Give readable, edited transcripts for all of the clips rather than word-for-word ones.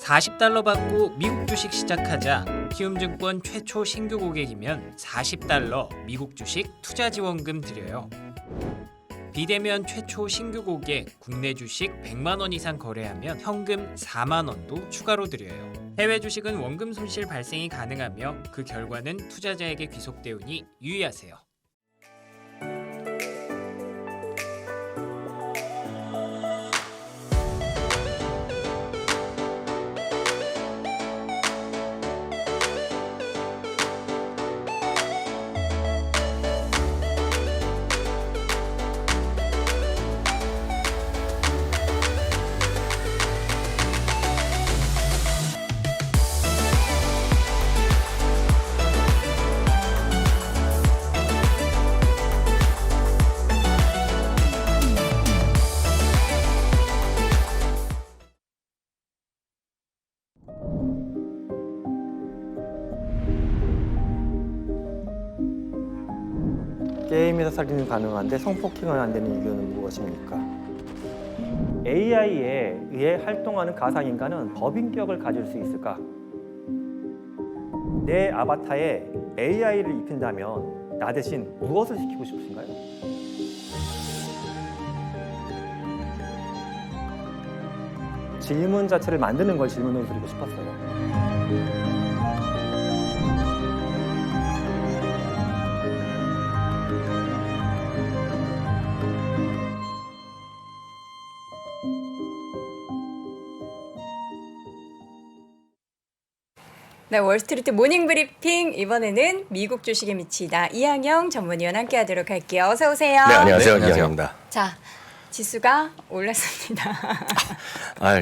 $40 받고 미국 주식 시작하자. 키움증권 최초 신규 고객이면 $40 미국 주식 투자 지원금 드려요. 비대면 최초 신규 고객 국내 주식 100만 원 이상 거래하면 현금 4만 원도 추가로 드려요. 해외 주식은 원금 손실 발생이 가능하며 그 결과는 투자자에게 귀속되오니 유의하세요. 게임에서 살인은 가능한데 성폭행은 안 되는 이유는 무엇입니까? AI에 의해 활동하는 가상인간은 법인격을 가질 수 있을까? 내 아바타에 AI를 입힌다면 나 대신 무엇을 시키고 싶으신가요? 질문 자체를 만드는 걸 질문으로 드리고 싶었어요. 네, 월스트리트 모닝 브리핑 이번에는 미국 주식에 미치다 이항영 전문위원 함께하도록 할게요. 어서 오세요. 네, 안녕하세요. 안녕하세요. 이항영입니다. 자, 지수가 올랐습니다.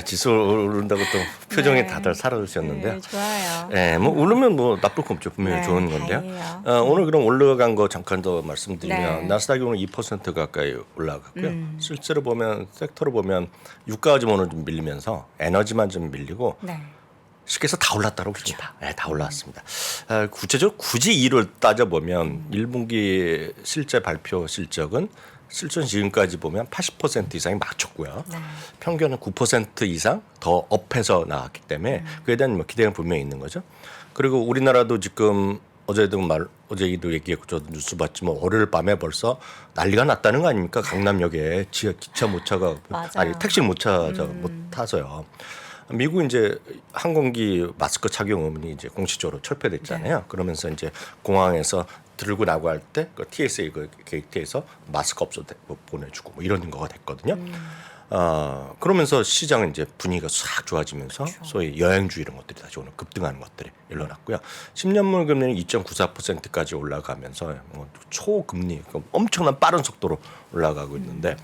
지수 오른다고 또 표정이 네. 다들 살아주셨는데요. 네, 좋아요. 네, 뭐 오르면 뭐 나쁠 거 없죠. 분명히 네, 좋은 건데요. 다행이에요. 오늘 그럼 올라간 거 잠깐 더 말씀드리면 네. 나스닥이 오늘 2% 가까이 올라갔고요. 실제로 보면 섹터로 보면 유가가 좀 오늘 좀 밀리면서 에너지만 좀 밀리고 네. 쉽게 해서 다 올랐다고 보십니다. 네, 다 올랐습니다. 구체적으로 굳이 이를 따져보면 1분기 실제 발표 실적은 실전 지금까지 보면 80% 이상이 맞췄고요. 네. 평균은 9% 이상 더 업해서 나왔기 때문에 그에 대한 뭐 기대는 분명히 있는 거죠. 그리고 우리나라도 지금 어제도 얘기했고 저도 뉴스 봤지만 월요일 밤에 벌써 난리가 났다는 거 아닙니까? 강남역에 기차 못 차가 아니 택시 못 타서요. 미국 이제 항공기 마스크 착용 의무이 이제 공식적으로 철폐됐잖아요. 네. 그러면서 이제 공항에서 들고 나고 할 때 그 TSA 그 게이트에서 마스크 없어도 보내주고 뭐 이런 거가 됐거든요. 그러면서 시장은 이제 분위기가 싹 좋아지면서 그렇죠. 소위 여행주 이런 것들이 다시 오늘 급등하는 것들이 일어났고요. 10년물 금리는 2.94%까지 올라가면서 뭐 초금리 엄청난 빠른 속도로 올라가고 있는데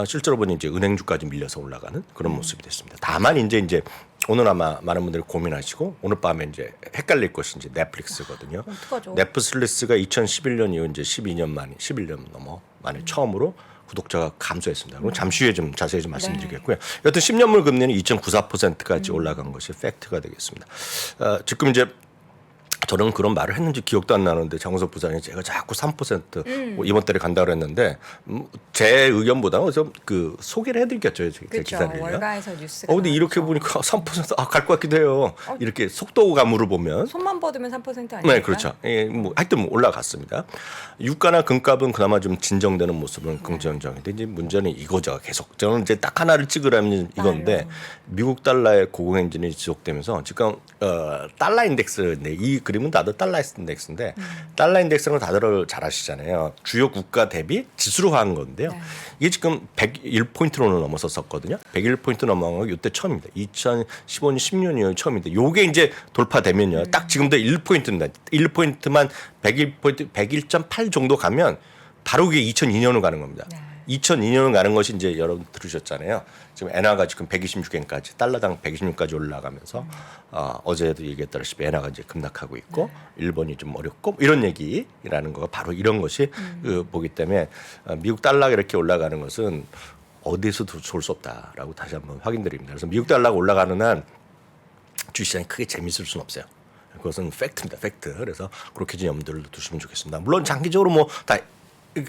실제로 보니 이제 은행주까지 밀려서 올라가는 그런 모습이 됐습니다. 다만 이제 오늘 아마 많은 분들이 고민하시고 오늘 밤에 이제 헷갈릴 것이 이제 넷플릭스거든요. 어떡하죠? 넷플릭스가 2011년 이후 이제 11년 넘어 만에 처음으로 구독자가 감소했습니다. 그럼 잠시 후에 좀 자세히 좀 말씀드리겠고요. 여튼 10년물 금리는 2.94%까지 올라간 것이 팩트가 되겠습니다. 지금 이제 저는 그런 말을 했는지 기억도 안 나는데 장우석 부장이 제가 자꾸 3% 이번 달에 간다고 했는데 제 의견보다는 그 소개를 해드렸겠죠. 제 기사를요. 월가에서 뉴스가 근데 이렇게 보니까 3% 갈 것 같기도 해요. 이렇게 속도감으로 보면. 손만 뻗으면 3% 아니에요? 네, 그렇죠. 하여튼 올라갔습니다. 유가나 금값은 그나마 좀 진정되는 모습은 긍정적인데 이제 문제는 이거죠. 계속 저는 이제 딱 하나를 찍으라면 이건데 미국 달러의 고공행진이 지속되면서 지금 달러 인덱스인데 이 그림은 다들 달러 인덱스인데 달러 인덱스는 다들 잘 아시잖아요. 주요 국가 대비 지수로 한 건데요. 이게 지금 101포인트로는 넘어섰었거든요. 101포인트 넘어간 건 이때 처음입니다. 2015년 10년 이후 처음인데 요게 이제 돌파되면요. 딱 지금도 1포인트입니다. 1포인트만 101포인트 101.8 정도 가면 바로 그게 2002년으로 가는 겁니다. 2002년으로 가는 것이 이제 여러분 들으셨잖아요. 지금 엔화가 지금 126엔까지 달러당 126까지 올라가면서 어제도 얘기했다시피 엔화가 이제 급락하고 있고 일본이 좀 어렵고 이런 얘기라는 거가 바로 이런 것이 보기 때문에 미국 달러가 이렇게 올라가는 것은 어디에서도 좋을 수 없다라고 다시 한번 확인드립니다. 그래서 미국 달러가 올라가는 한 주시장이 크게 재미있을 수는 없어요. 그것은 팩트입니다. 팩트. 그래서 그렇게 좀 염두를 두시면 좋겠습니다. 물론 장기적으로 뭐 다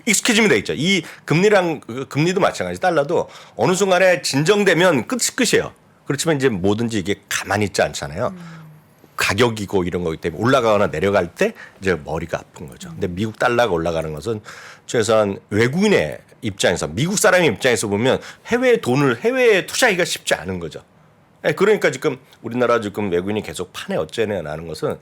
익숙해지면 돼 있죠. 이 금리도 마찬가지. 달러도 어느 순간에 진정되면 끝이에요. 그렇지만 이제 뭐든지 이게 가만히 있지 않잖아요. 가격이고 이런 거기 때문에 올라가거나 내려갈 때 이제 머리가 아픈 거죠. 근데 미국 달러가 올라가는 것은 최소한 외국인의 입장에서 미국 사람의 입장에서 보면 해외에 투자하기가 쉽지 않은 거죠. 그러니까 지금 우리나라 지금 외국인이 계속 파네 어째네 나는 것은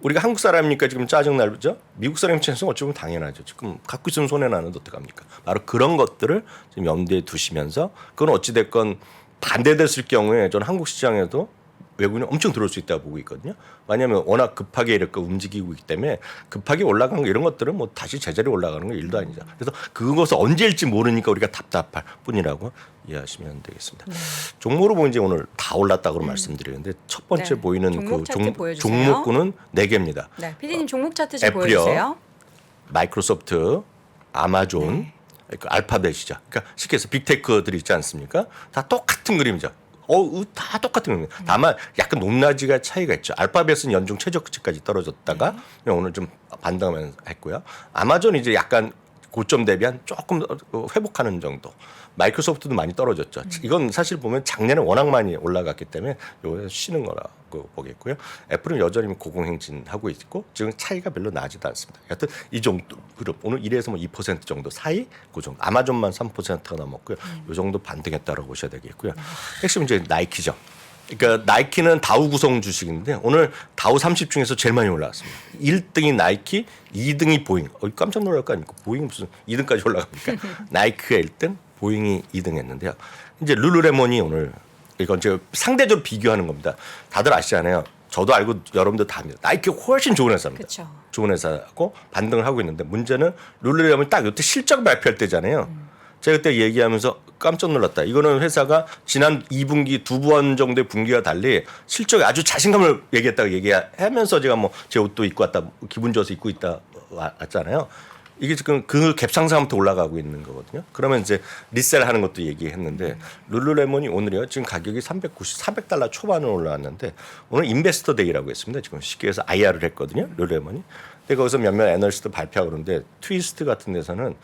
우리가 한국 사람이니까 지금 짜증 날죠. 미국 사람 입장에서 어쩌면 당연하죠. 지금 갖고 있으면 손해 나는데 어떡합니까? 바로 그런 것들을 좀 염두에 두시면서 그건 어찌 됐건 반대됐을 경우에 저는 한국 시장에도 외국인이 엄청 들어올 수 있다고 보고 있거든요. 왜냐하면 워낙 급하게 이렇게 움직이고 있기 때문에 급하게 올라간 거 이런 것들은 뭐 다시 제자리 올라가는 건 일도 아니죠. 그래서 그것을 언제일지 모르니까 우리가 답답할 뿐이라고 이해하시면 되겠습니다. 종목으로 보면 이제 오늘 다 올랐다고 말씀드리는데 첫 번째 네. 보이는 종목 그 차트 보여주세요. 종목군은 4개입니다. 네, PD님 종목 차트 좀 애플이요. 보여주세요. 마이크로소프트, 아마존, 그 알파벳이죠. 그러니까 쉽게 해서 빅테크들이 있지 않습니까? 다 똑같은 그림이죠. 다 똑같은 겁니다. 다만 약간 높낮이가 차이가 있죠. 알파벳은 연중 최저치까지 떨어졌다가 오늘 좀 반등하면서 했고요. 아마존이 이제 약간 고점 대비한 조금 회복하는 정도. 마이크로소프트도 많이 떨어졌죠. 이건 사실 보면 작년에 워낙 많이 올라갔기 때문에 요거 쉬는 거라고 보겠고요. 애플은 여전히 고공행진하고 있고 지금 차이가 별로 나지도 않습니다. 하여튼 이 정도 그룹 오늘 1에서 뭐 2% 정도 사이 그 정도. 아마존만 3%가 넘었고요. 요 정도 반등했다라고 보셔야 되겠고요. 핵심은 이제 나이키죠. 그러니까 나이키는 다우 구성 주식인데 오늘 다우 30 중에서 제일 많이 올라왔습니다. 1등이 나이키, 2등이 보잉. 깜짝 놀랄 거 아닙니까? 보잉 무슨 2등까지 올라갑니까? 나이키가 1등, 보잉이 2등 했는데요. 이제 룰루레몬이 오늘 이건 제가 상대적으로 비교하는 겁니다. 다들 아시잖아요. 저도 알고 여러분들 다 압니다. 나이키가 훨씬 좋은 회사입니다. 그쵸. 좋은 회사고 반등을 하고 있는데 문제는 룰루레몬이 딱 이때 실적 발표할 때잖아요. 제가 그때 얘기하면서 깜짝 놀랐다. 이거는 회사가 지난 2분기 2번 정도의 분기와 달리 실적에 아주 자신감을 얘기했다고 얘기하면서 제가 뭐 제 옷도 입고 왔다, 기분 좋아서 입고 있다 왔잖아요. 이게 지금 그 갭상승부터 올라가고 있는 거거든요. 그러면 이제 리셀하는 것도 얘기했는데 룰루레몬이 오늘이요. 지금 가격이 400달러 초반으로 올라왔는데 오늘 인베스터 데이라고 했습니다. 지금 쉽게 해서 IR을 했거든요. 룰루레몬이. 근데 거기서 몇몇 애널리스트 발표하고 그러는데 트위스트 같은 데서는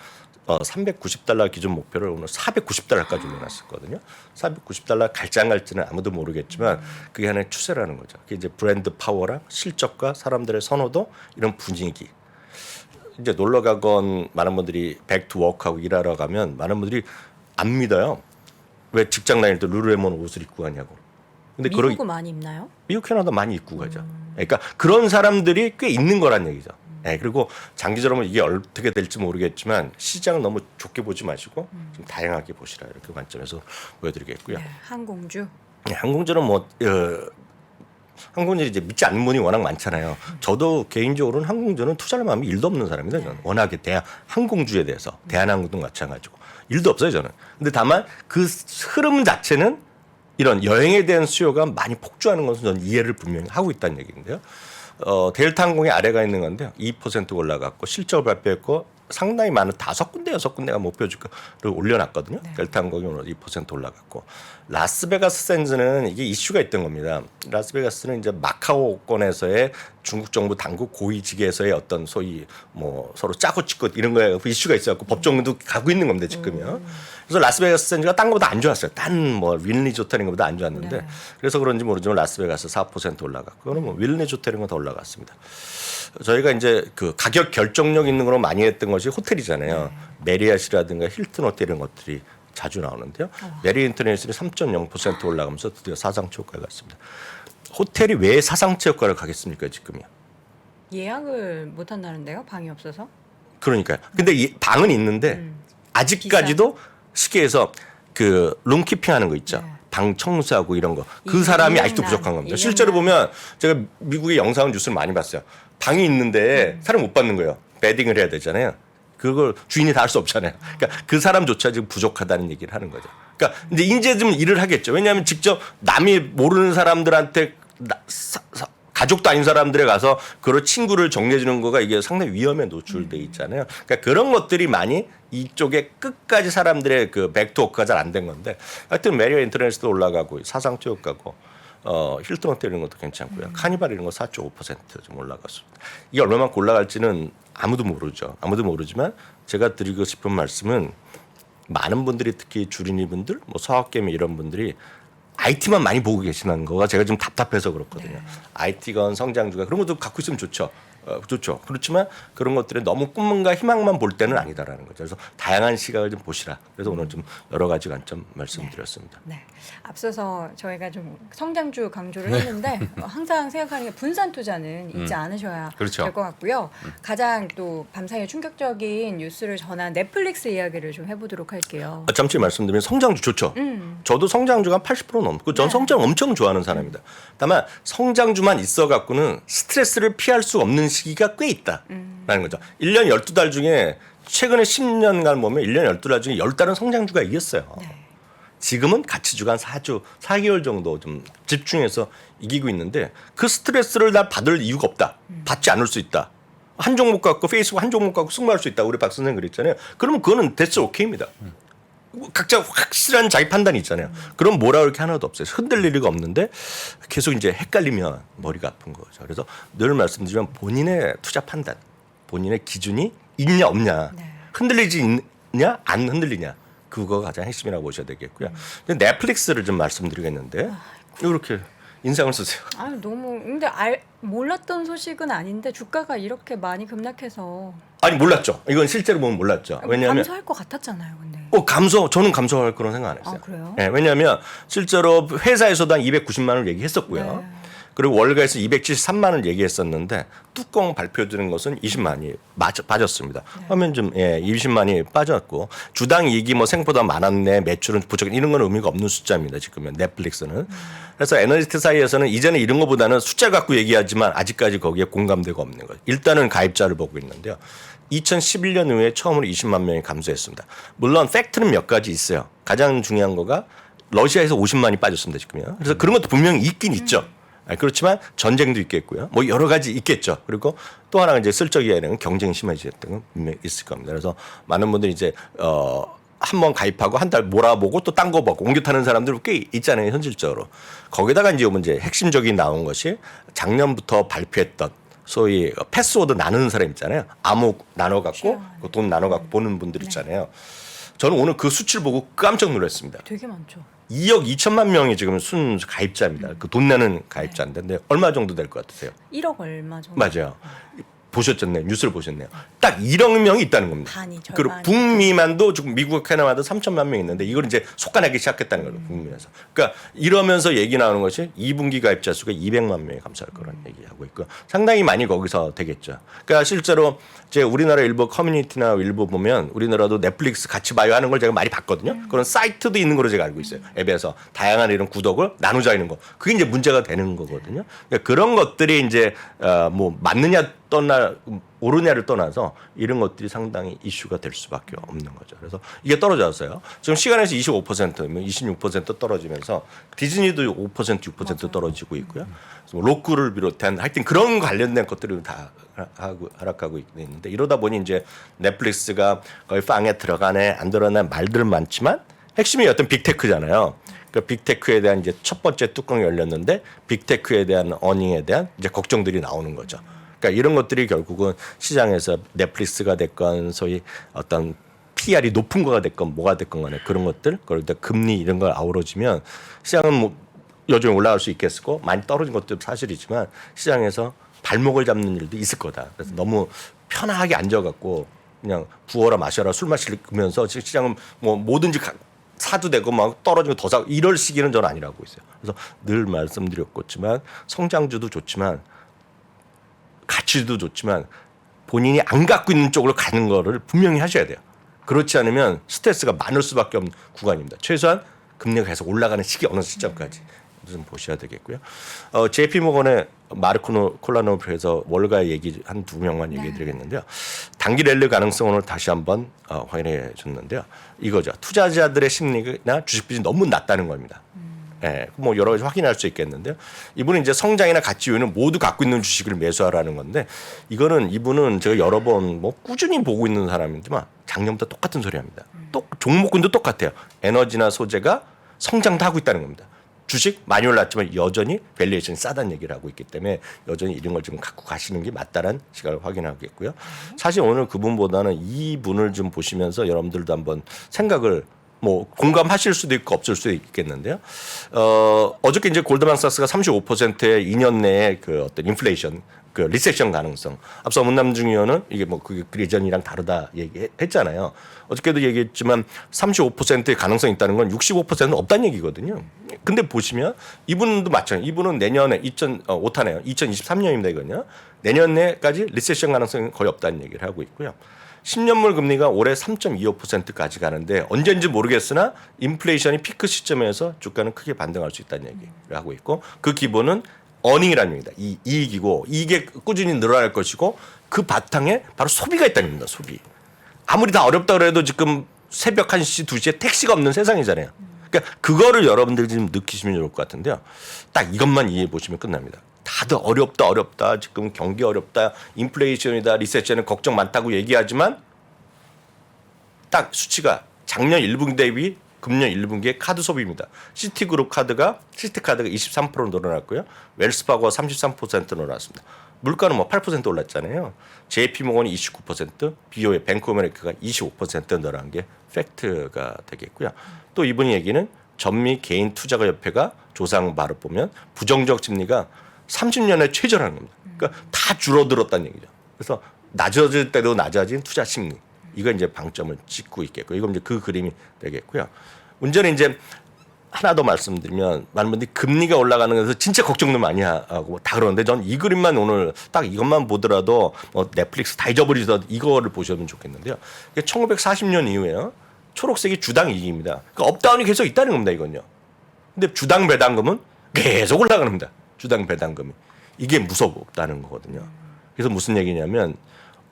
390달러 기준 목표를 오늘 490달러까지 올려놨었거든요. 490달러 갈지 안 갈지는 아무도 모르겠지만 그게 하나의 추세라는 거죠. 그게 이제 브랜드 파워랑 실적과 사람들의 선호도 이런 분위기. 이제 놀러 가건 많은 분들이 백투워크하고 일하러 가면 많은 분들이 안 믿어요. 왜 직장 다닐 때 룰루레몬 옷을 입고 가냐고. 근데 미국은 많이 입나요? 미국 캐나다 많이 입고 가죠. 그러니까 그런 사람들이 꽤 있는 거란 얘기죠. 그리고 장기적으로 이게 어떻게 될지 모르겠지만 시장을 너무 좋게 보지 마시고 좀 다양하게 보시라 이렇게 관점에서 보여드리겠고요. 네, 항공주. 항공주는 항공주는 이제 믿지 않는 분이 워낙 많잖아요. 저도 개인적으로는 항공주는 투자할 마음이 1도 없는 사람입니다. 저는 워낙에 항공주에 대해서 대한항공도 마찬가지고 1도 없어요 저는. 근데 다만 그 흐름 자체는 이런 여행에 대한 수요가 많이 폭주하는 것은 저는 이해를 분명히 하고 있다는 얘기인데요. 델타 항공이 아래가 있는 건데요. 2% 올라갔고 실적을 발표했고 상당히 많은 5군데 6군데가 목표 주가를 올려놨거든요. 네. 델타 항공이 오늘 2% 올라갔고 라스베가스 샌즈는 이게 이슈가 있던 겁니다. 라스베가스는 이제 마카오권에서의 중국 정부 당국 고위직에서의 어떤 소위 뭐 서로 짜고 치고 이런 거에 이슈가 있어갖고 법정도 가고 있는 겁니다 지금요. 그래서 라스베가스 샌즈가 딴 것보다 안 좋았어요. 딴 뭐 윌리 조텔인 것보다 안 좋았는데 네. 그래서 그런지 모르지만 라스베가스 4% 올라갔고 그거는 뭐 윌리 조텔인 건 더 올라갔습니다. 저희가 이제 그 가격 결정력 있는 거로 많이 했던 것이 호텔이잖아요. 메리엇이라든가 힐튼 호텔 이런 것들이 자주 나오는데요. 메리 인터내셔널이 3.0% 올라가면서 드디어 사상치 효과가 갔습니다. 호텔이 왜 사상치 효과를 가겠습니까 지금이요? 예약을 못 한다는데요? 방이 없어서? 그러니까요. 근데 방은 있는데 아직까지도 쉽게 해서 그 룸키핑 하는 거 있죠. 네. 방 청소하고 이런 거. 그 이 사람이 인형난, 아직도 부족한 겁니다. 인형난. 실제로 보면 제가 미국의 영상 뉴스를 많이 봤어요. 방이 있는데 사람 못 받는 거예요. 베딩을 해야 되잖아요. 그걸 주인이 다 할 수 없잖아요. 그러니까 그 사람조차 지금 부족하다는 얘기를 하는 거죠. 그러니까 이제 좀 일을 하겠죠. 왜냐하면 직접 남이 모르는 사람들한테 가족도 아닌 사람들에 가서 그런 친구를 정리해 주는 거가 이게 상당히 위험에 노출돼 있잖아요. 그러니까 그런 것들이 많이 이쪽에 끝까지 사람들의 그 백투워크가 잘 안 된 건데 하여튼 메리어 인터넷도 올라가고 사상치 효과고 힐튼 호텔 이런 것도 괜찮고요. 카니발 이런 거 4.5% 좀 올라갔습니다. 이게 얼마만큼 올라갈지는 아무도 모르죠. 아무도 모르지만 제가 드리고 싶은 말씀은 많은 분들이 특히 주린이 분들, 뭐 서학개미 이런 분들이 IT만 많이 보고 계시는 거가 제가 좀 답답해서 그렇거든요. IT건 성장주가 그런 것도 갖고 있으면 좋죠. 좋죠. 그렇지만 그런 것들이 너무 꿈과 희망만 볼 때는 아니다라는 거죠. 그래서 다양한 시각을 좀 보시라. 그래서 오늘 좀 여러 가지 관점 말씀드렸습니다. 네. 앞서서 저희가 좀 성장주 강조를 했는데 항상 생각하는 게 분산 투자는 잊지 않으셔야 그렇죠. 될 것 같고요. 가장 또 밤사이 충격적인 뉴스를 전한 넷플릭스 이야기를 좀 해보도록 할게요. 잠시 말씀드리면 성장주 좋죠. 저도 성장주가 한 80% 넘고 전 성장 엄청 좋아하는 사람입니다. 다만 성장주만 있어 갖고는 스트레스를 피할 수 없는 시기가 꽤 있다라는 거죠. 1년 12달 중에 최근에 10년간 보면 1년 12달 중에 10달은 성장주가 이겼어요. 지금은 가치주가 한 4개월 정도 좀 집중해서 이기고 있는데 그 스트레스를 나 받을 이유가 없다. 받지 않을 수 있다. 한 종목 갖고 페이스북 한 종목 갖고 승부할 수 있다. 우리 박 선생님 그랬잖아요. 그러면 그거는 됐어 오케이입니다. 각자 확실한 자기 판단이 있잖아요. 그럼 뭐라 그렇게 하나도 없어요. 흔들릴 리가 없는데 계속 이제 헷갈리면 머리가 아픈 거죠. 그래서 늘 말씀드리면 본인의 투자 판단, 본인의 기준이 있냐 없냐, 흔들리지 있냐 안 흔들리냐 그거가 가장 핵심이라고 보셔야 되겠고요. 근데 넷플릭스를 좀 말씀드리겠는데 이렇게 인상을 쓰세요. 아 너무 근데 몰랐던 소식은 아닌데 주가가 이렇게 많이 급락해서 아니 몰랐죠. 이건 실제로 보면 몰랐죠. 왜냐하면 감소할 것 같았잖아요. 근데 저는 감소할 그런 생각 안 했어요. 아, 그래요? 네, 왜냐하면 실제로 회사에서도 한 290만 원을 얘기했었고요. 그리고 월가에서 273만 원 얘기했었는데 뚜껑 발표되는 것은 20만이 빠졌습니다. 화면 좀 20만이 빠졌고 주당 이익이 뭐 생각보다 많았네 매출은 부족해 이런 건 의미가 없는 숫자입니다. 지금은 넷플릭스는. 그래서 애널리스트 사이에서는 이제는 이런 것보다는 숫자 갖고 얘기하지만 아직까지 거기에 공감대가 없는 거예요. 일단은 가입자를 보고 있는데요. 2011년 이후에 처음으로 20만 명이 감소했습니다. 물론 팩트는 몇 가지 있어요. 가장 중요한 거가 러시아에서 50만이 빠졌습니다. 지금요. 그래서 그런 것도 분명히 있긴 있죠. 그렇지만 전쟁도 있겠고요. 뭐 여러 가지 있겠죠. 그리고 또 하나가 이제 슬쩍이는 경쟁이 심해졌던 건 분명히 있을 겁니다. 그래서 많은 분들이 이제 한 번 가입하고 한 달 몰아보고 또 딴 거 보고 옮겨 타는 사람들 꽤 있잖아요. 현실적으로. 거기다가 이제 문제 핵심적인 나온 것이 작년부터 발표했던 소위 패스워드 나누는 사람 있잖아요. 암호 나눠 갖고 돈 나눠 갖고 보는 분들 있잖아요. 저는 오늘 그 수치를 보고 깜짝 놀랐습니다. 되게 많죠. 2억 2천만 명이 지금 순 가입자입니다. 그 돈 내는 가입자인데 근데 얼마 정도 될 것 같으세요? 1억 얼마 정도. 맞아요. 보셨잖아요. 뉴스를 보셨네요. 딱 1억 명이 있다는 겁니다. 반이 절반. 그리고 북미만도 지금 미국 캐나다도 3천만 명 있는데 이걸 이제 속아내기 시작했다는 거죠. 북미에서. 그러니까 이러면서 얘기 나오는 것이 2분기 가입자 수가 200만 명이 감소할 거라는 얘기하고 있고 상당히 많이 거기서 되겠죠. 그러니까 실제로 이제 우리나라 일부 커뮤니티나 일부 보면 우리나라도 넷플릭스 같이 봐요 하는 걸 제가 많이 봤거든요. 그런 사이트도 있는 걸로 제가 알고 있어요. 앱에서 다양한 이런 구독을 나누자 이런 거. 그게 이제 문제가 되는 거거든요. 그러니까 그런 것들이 이제 뭐 맞느냐 오르냐를 떠나서 이런 것들이 상당히 이슈가 될 수밖에 없는 거죠. 그래서 이게 떨어졌어요. 지금 시간에서 25%, 26% 떨어지면서 디즈니도 5%, 6% 떨어지고 있고요. 로쿠를 비롯한 하여튼 그런 관련된 것들이 다 하락하고 있는데 이러다 보니 이제 넷플릭스가 거의 빵에 들어가네 안 들어가네 말들 많지만 핵심이 어떤 빅테크잖아요. 그 빅테크에 대한 이제 첫 번째 뚜껑이 열렸는데 빅테크에 대한 어닝에 대한 이제 걱정들이 나오는 거죠. 그러니까 이런 것들이 결국은 시장에서 넷플릭스가 됐건 소위 어떤 PR이 높은 거가 됐건 뭐가 됐건 간에 그런 것들 그러다 금리 이런 걸 아우러지면 시장은 뭐 여전히 올라갈 수 있겠고 많이 떨어진 것도 사실이지만 시장에서 발목을 잡는 일도 있을 거다. 그래서 너무 편하게 앉아갖고 그냥 부어라 마셔라 술 마시면서 시장은 뭐 뭐든지 사도 되고 막 떨어지고 더 사고 이럴 시기는 저는 아니라고 있어요. 그래서 늘 말씀드렸겠지만 성장주도 좋지만 가치도 좋지만 본인이 안 갖고 있는 쪽으로 가는 거를 분명히 하셔야 돼요. 그렇지 않으면 스트레스가 많을 수밖에 없는 구간입니다. 최소한 금리가 계속 올라가는 시기 어느 시점까지 좀 보셔야 되겠고요. JP모건의 마르코 콜라노프에서 월가 얘기 한 두 명만 얘기해 드리겠는데요. 단기 랠리 가능성 오늘 다시 한번 확인해 줬는데요. 이거죠. 투자자들의 심리나 주식 비중이 너무 낮다는 겁니다. 예, 뭐 여러 가지 확인할 수 있겠는데요. 이분은 이제 성장이나 가치 요인을 모두 갖고 있는 주식을 매수하라는 건데 이분은 제가 여러 번 뭐 꾸준히 보고 있는 사람이지만 작년부터 똑같은 소리 합니다. 또 종목군도 똑같아요. 에너지나 소재가 성장도 하고 있다는 겁니다. 주식 많이 올랐지만 여전히 밸류에이션이 싸다는 얘기를 하고 있기 때문에 여전히 이런 걸 좀 갖고 가시는 게 맞다라는 시각을 확인하겠고요. 사실 오늘 그분보다는 이 분을 좀 보시면서 여러분들도 한번 생각을 뭐 공감하실 수도 있고 없을 수도 있겠는데요. 어저께 이제 골드만삭스가 35%의 2년 내에 그 어떤 인플레이션, 그 리세션 가능성. 앞서 문남중 의원은 이게 뭐 그 예전이랑 다르다 얘기했잖아요. 어저께도 얘기했지만 35%의 가능성이 있다는 건 65%는 없다는 얘기거든요. 근데 보시면 이분도 마찬가지. 이분은 내년에 2023년입니다 이거는요. 내년에까지 리세션 가능성이 거의 없다는 얘기를 하고 있고요. 10년물 금리가 올해 3.25%까지 가는데 언제인지 모르겠으나 인플레이션이 피크 시점에서 주가는 크게 반등할 수 있다는 얘기를 하고 있고 그 기본은 어닝이라는 얘기입니다. 이익이고 이익이 꾸준히 늘어날 것이고 그 바탕에 바로 소비가 있다는 겁니다. 소비. 아무리 다 어렵다 그래도 지금 새벽 1시, 2시에 택시가 없는 세상이잖아요. 그러니까 그거를 여러분들이 지금 느끼시면 좋을 것 같은데요. 딱 이것만 이해해 보시면 끝납니다. 다들 어렵다 지금 경기 어렵다 인플레이션이다 리세션은 걱정 많다고 얘기하지만 딱 수치가 작년 1분기 대비 금년 1분기의 카드 소비입니다. 시티카드가 23% 늘어났고요. 웰스파고가 33% 늘어났습니다. 물가는 뭐 8% 올랐잖아요. JP모건이 29%, BOE 뱅크 오브 아메리카가 25% 늘어난 게 팩트가 되겠고요. 또 이번 얘기는 전미 개인 투자가 협회가 조사한 바를 보면 부정적 심리가 30년의 최저라는 겁니다. 그러니까 다 줄어들었다는 얘기죠. 그래서 낮아질 때도 낮아진 투자 심리. 이거 이제 방점을 찍고 있겠고, 이건 이제 그 그림이 되겠고요. 문제는 이제 하나 더 말씀드리면 많은 분들이 금리가 올라가는 것에서 진짜 걱정도 많이 하고 다 그러는데 전 이 그림만 오늘 딱 이것만 보더라도 뭐 넷플릭스 다 잊어버리더라도 이거를 보시면 좋겠는데요. 1940년 이후에요. 초록색이 주당 이익입니다. 그러니까 업다운이 계속 있다는 겁니다. 이건요. 근데 주당 배당금은 계속 올라가는 겁니다. 주당 배당금이. 이게 무섭다는 거거든요. 그래서 무슨 얘기냐면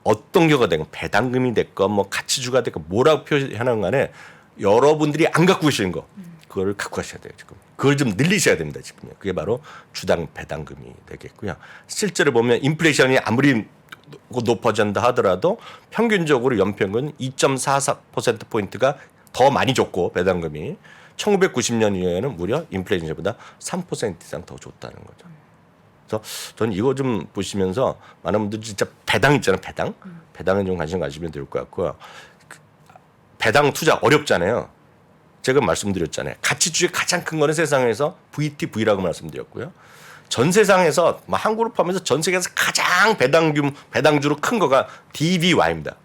어떤 경우가 되건 배당금이 됐건 뭐 가치주가 됐건 뭐라고 표현하는 간에 여러분들이 안 갖고 계시는 거 그거를 갖고 가셔야 돼요. 지금 그걸 좀 늘리셔야 됩니다. 지금 그게 바로 주당 배당금이 되겠고요. 실제로 보면 인플레이션이 아무리 높아진다 하더라도 평균적으로 연평균 2.44%포인트가 더 많이 줬고 배당금이 1990년 이후에는 무려 인플레이션보다 3% 이상 더 줬다는 거죠. 그래서 저는 이거 좀 보시면서 많은 분들이 진짜 배당 있잖아요. 배당에 좀 관심 가지면 될 것 같고요. 배당 투자 어렵잖아요. 제가 말씀드렸잖아요. 가치주의 가장 큰 거는 세상에서 VTV라고 말씀드렸고요. 전 세상에서 한국을 포함해서 전 세계에서 가장 배당주로 큰 거가 DVY입니다.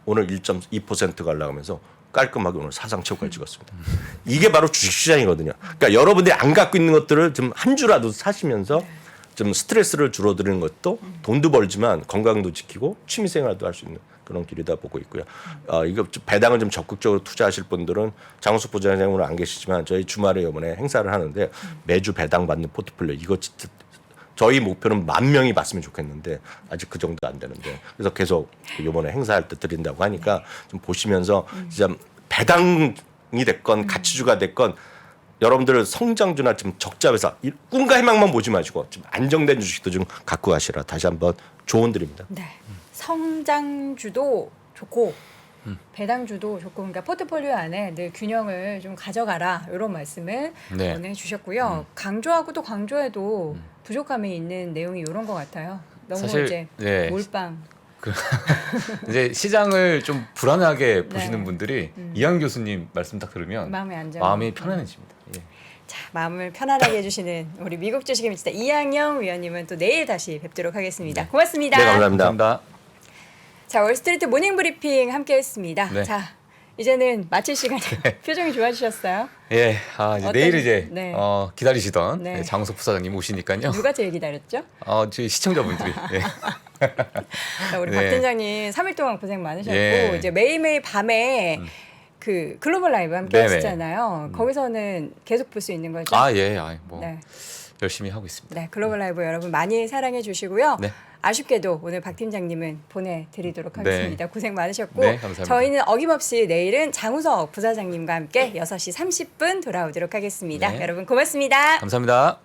오늘 1.2%가 올라가면서 깔끔하게 오늘 사상 최고를 찍었습니다. 이게 바로 주식시장이거든요. 그러니까 여러분들이 안 갖고 있는 것들을 좀 한 주라도 사시면서 좀 스트레스를 줄어드리는 것도 돈도 벌지만 건강도 지키고 취미생활도 할 수 있는 그런 길이다 보고 있고요. 이거 배당을 좀 적극적으로 투자하실 분들은 장우석 부장님 오늘 안 계시지만 저희 주말에 이번에 행사를 하는데 매주 배당 받는 포트폴리오 이거 진짜 저희 목표는 10,000명이 봤으면 좋겠는데 아직 그 정도 안 되는데 그래서 계속 이번에 행사할 때 드린다고 하니까 좀 보시면서 진짜 배당이 됐건 가치주가 됐건 여러분들 성장주나 좀 적자회사 꿈과 희망만 보지 마시고 좀 안정된 주식도 좀 갖고 가시라 다시 한번 조언 드립니다. 네. 성장주도 좋고 배당주도 좋고 그러니까 포트폴리오 안에 늘 균형을 좀 가져가라 이런 말씀을 네. 보내주셨고요. 강조하고 또 강조해도 부족함이 있는 내용이 이런 것 같아요. 너무 사실, 이제 네. 몰빵. 이제 시장을 좀 불안하게 네. 보시는 분들이 이한 교수님 말씀 딱 들으면 마음이 편안해집니다. 예. 자, 마음을 편안하게 해주시는 우리 미국 주식의 미치다 이항영 위원님은 또 내일 다시 뵙도록 하겠습니다. 고맙습니다. 네, 감사합니다. 감사합니다. 자, 월스트리트 모닝 브리핑 함께했습니다. 네. 자, 이제는 마칠 시간이에요. 표정이 좋아지셨어요? 예, 이제 내일 이제 네. 기다리시던 네. 장우석 부사장님 오시니까요. 누가 제일 기다렸죠? 저희 시청자분들이. 예. 자, 우리 네. 박 팀장님 3일 동안 고생 많으셨고 예. 이제 매일매일 밤에 그 글로벌 라이브 함께 네네. 하시잖아요. 거기서는 계속 볼 수 있는 거죠? 예, 뭐 네. 열심히 하고 있습니다. 네, 글로벌 라이브 여러분 많이 사랑해 주시고요. 네. 아쉽게도 오늘 박 팀장님은 보내드리도록 하겠습니다. 고생 많으셨고 네, 감사합니다. 저희는 어김없이 내일은 장우석 부사장님과 함께 6시 30분 돌아오도록 하겠습니다. 네. 여러분 고맙습니다. 감사합니다.